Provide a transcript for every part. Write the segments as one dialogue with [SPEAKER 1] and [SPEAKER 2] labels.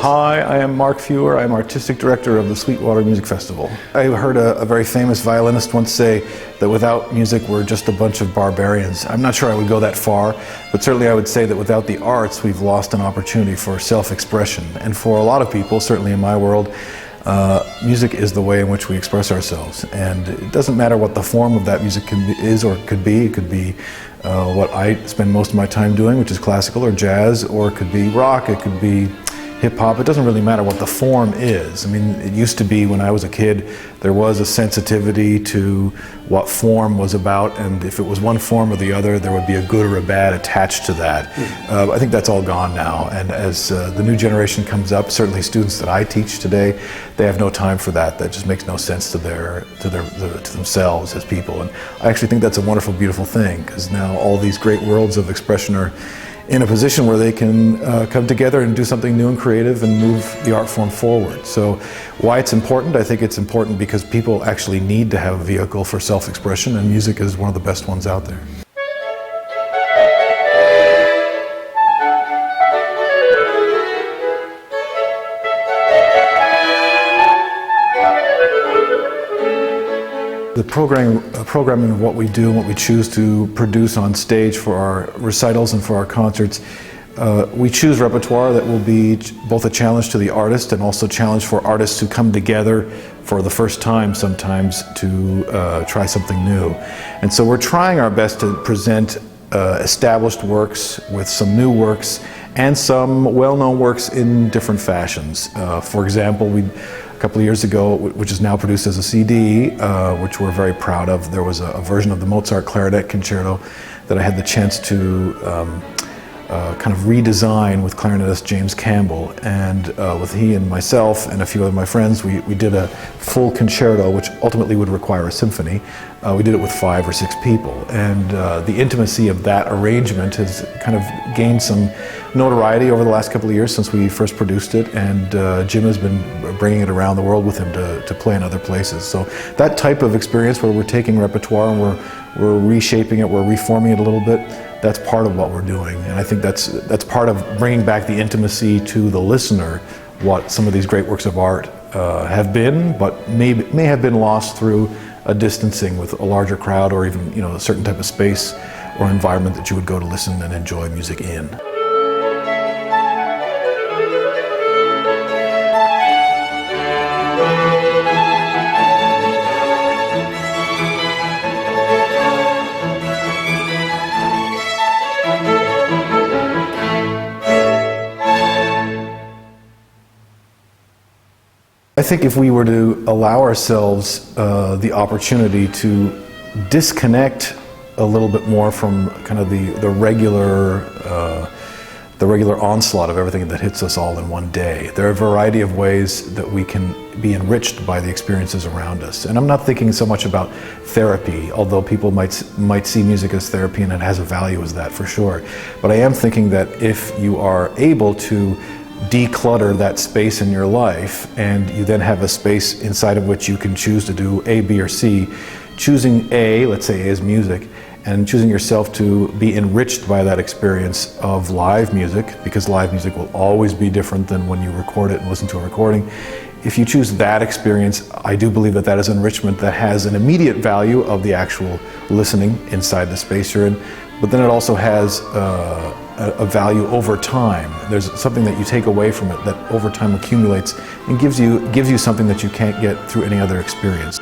[SPEAKER 1] Hi, I am Mark Fewer. I'm Artistic Director of the SweetWater Music Festival. I heard a very famous violinist once say that without music we're just a bunch of barbarians. I'm not sure I would go that far, but certainly I would say that without the arts we've lost an opportunity for self-expression. And for a lot of people, certainly in my world, music is the way in which we express ourselves. And it doesn't matter what the form of that music is or could be. It could be what I spend most of my time doing, which is classical or jazz, or it could be rock, it could be hip-hop. It doesn't really matter what the form is. I mean, it used to be when I was a kid, there was a sensitivity to what form was about, and if it was one form or the other, there would be a good or a bad attached to that. I think that's all gone now, and as the new generation comes up, certainly students that I teach today, they have no time for that. That just makes no sense to themselves as people, and I actually think that's a wonderful, beautiful thing, because now all these great worlds of expression are in a position where they can come together and do something new and creative and move the art form forward. So why it's important? I think it's important because people actually need to have a vehicle for self-expression, and music is one of the best ones out there. The programming of what we do and what we choose to produce on stage for our recitals and for our concerts, we choose repertoire that will be both a challenge to the artist and also a challenge for artists who come together for the first time sometimes to try something new. And so we're trying our best to present established works with some new works and some well-known works in different fashions. For example, a couple of years ago, which is now produced as a CD, which we're very proud of, there was a version of the Mozart Clarinet Concerto that I had the chance to kind of redesign with clarinetist James Campbell, and with he and myself and a few of my friends, we did a full concerto, which ultimately would require a symphony. We did it with 5 or 6 people, and the intimacy of that arrangement has kind of gained some notoriety over the last couple of years since we first produced it, and Jim has been bringing it around the world with him to play in other places. So that type of experience where we're taking repertoire and we're reshaping it, we're reforming it a little bit, that's part of what we're doing, and I think that's part of bringing back the intimacy to the listener, what some of these great works of art have been, but may have been lost through a distancing with a larger crowd, or even a certain type of space or environment that you would go to listen and enjoy music in. I think if we were to allow ourselves the opportunity to disconnect a little bit more from kind of the regular onslaught of everything that hits us all in one day, there are a variety of ways that we can be enriched by the experiences around us. And I'm not thinking so much about therapy, although people might see music as therapy, and it has a value as that for sure. But I am thinking that if you are able to declutter that space in your life, and you then have a space inside of which you can choose to do A, B, or C, choosing A, let's say A is music, and choosing yourself to be enriched by that experience of live music, because live music will always be different than when you record it and listen to a recording. If you choose that experience, I do believe that that is enrichment that has an immediate value of the actual listening inside the space you're in, but then it also has a value over time. There's something that you take away from it that over time accumulates and gives you something that you can't get through any other experience.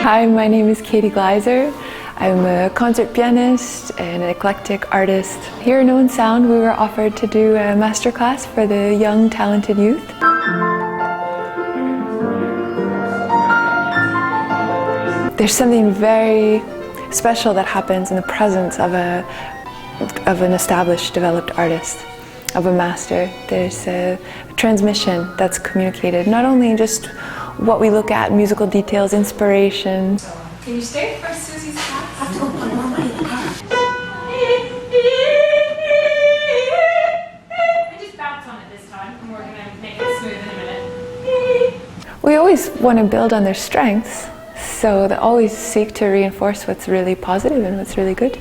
[SPEAKER 2] Hi, my name is Kati Gleiser. I'm a concert pianist and an eclectic artist. Here in Owen Sound, we were offered to do a masterclass for the young, talented youth. There's something very special that happens in the presence of an established, developed artist, of a master. There's a transmission that's communicated, not only in just what we look at, musical details, inspiration.
[SPEAKER 3] Can you stay for Susie's class? I have to go put Mama in the car. And just bounce on it this time, and we're going to make it smooth in a minute.
[SPEAKER 2] We always want to build on their strengths, so they always seek to reinforce what's really positive and what's really good.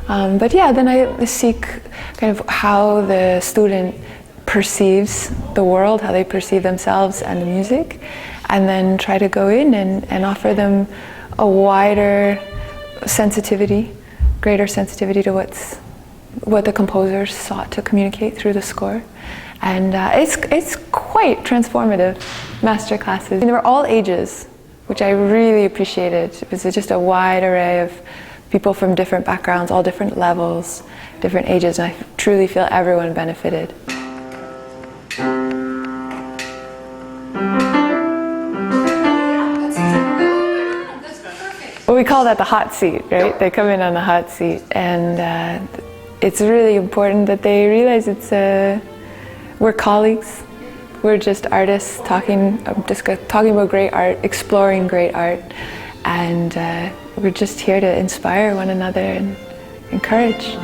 [SPEAKER 2] But yeah, then I seek kind of how the student perceives the world, how they perceive themselves and the music, and then try to go in and offer them a wider sensitivity, greater sensitivity to what the composers sought to communicate through the score. And it's quite transformative master classes. They were all ages, which I really appreciated. It was just a wide array of people from different backgrounds, all different levels, different ages, and I truly feel everyone benefited. Well, we call that the hot seat, right? They come in on the hot seat, and it's really important that they realize we're colleagues. We're just artists talking about great art, exploring great art, and we're just here to inspire one another and encourage.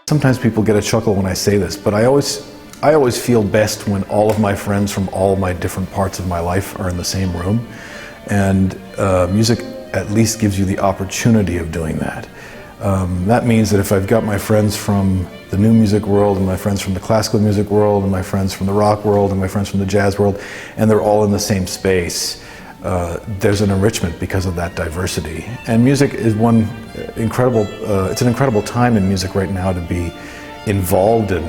[SPEAKER 1] Sometimes people get a chuckle when I say this, but I always feel best when all of my friends from all my different parts of my life are in the same room, and music at least gives you the opportunity of doing that. That means that if I've got my friends from the new music world and my friends from the classical music world and my friends from the rock world and my friends from the jazz world, and they're all in the same space, there's an enrichment because of that diversity. And music is it's an incredible time in music right now to be involved in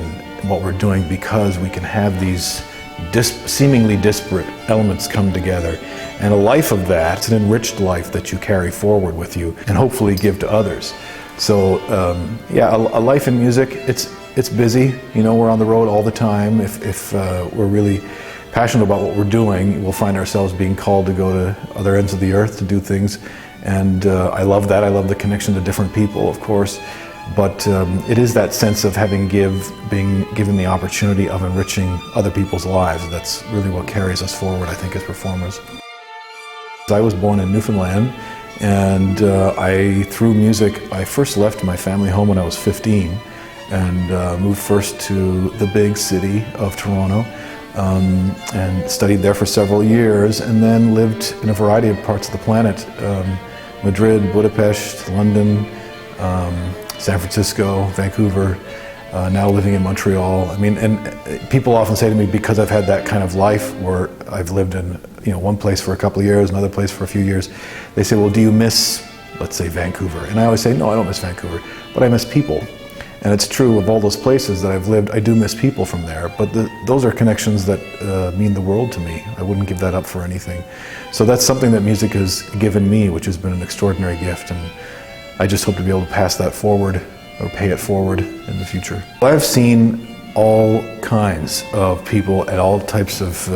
[SPEAKER 1] what we're doing, because we can have these seemingly disparate elements come together. And a life of that, it's an enriched life that you carry forward with you and hopefully give to others. So yeah, a life in music, it's busy. You know, we're on the road all the time. If we're really passionate about what we're doing, we'll find ourselves being called to go to other ends of the earth to do things. And I love that. I love the connection to different people, of course. But it is that sense of being given the opportunity of enriching other people's lives. That's really what carries us forward, I think, as performers. I was born in Newfoundland, and through music, I first left my family home when I was 15 and moved first to the big city of Toronto. And studied there for several years, and then lived in a variety of parts of the planet, Madrid, Budapest, London, San Francisco, Vancouver, now living in Montreal. I mean, and people often say to me, because I've had that kind of life where I've lived in one place for a couple of years, another place for a few years, they say, well, do you miss, let's say, Vancouver? And I always say, no, I don't miss Vancouver, but I miss people. And it's true of all those places that I've lived, I do miss people from there, but those are connections that mean the world to me. I wouldn't give that up for anything. So that's something that music has given me, which has been an extraordinary gift, and I just hope to be able to pass that forward, or pay it forward in the future. I've seen all kinds of people at all types of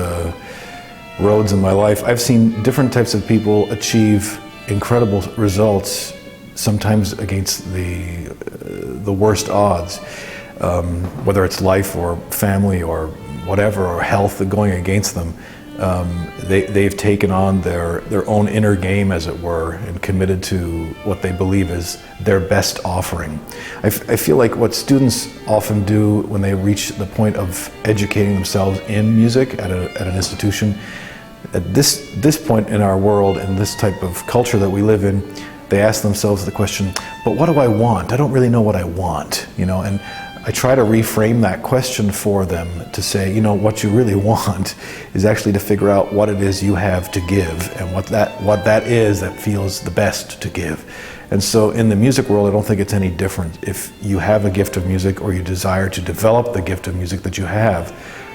[SPEAKER 1] roads in my life. I've seen different types of people achieve incredible results, sometimes against the worst odds, whether it's life or family or whatever, or health going against them. They've taken on their own inner game, as it were, and committed to what they believe is their best offering. I feel like what students often do when they reach the point of educating themselves in music at an institution, At this point in our world and this type of culture that we live in, they ask themselves the question, but what do I want? I don't really know what I want, you know, and I try to reframe that question for them to say, you know, what you really want is actually to figure out what it is you have to give and what that is that feels the best to give. And so in the music world, I don't think it's any different. If you have a gift of music or you desire to develop the gift of music that you have,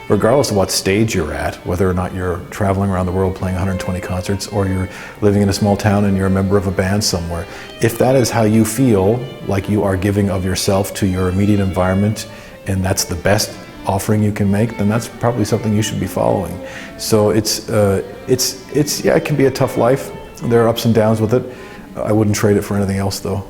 [SPEAKER 1] regardless of what stage you're at, whether or not you're traveling around the world playing 120 concerts or you're living in a small town and you're a member of a band somewhere, if that is how you feel like you are giving of yourself to your immediate environment and that's the best offering you can make, then that's probably something you should be following. So yeah, it can be a tough life. There are ups and downs with it. I wouldn't trade it for anything else though.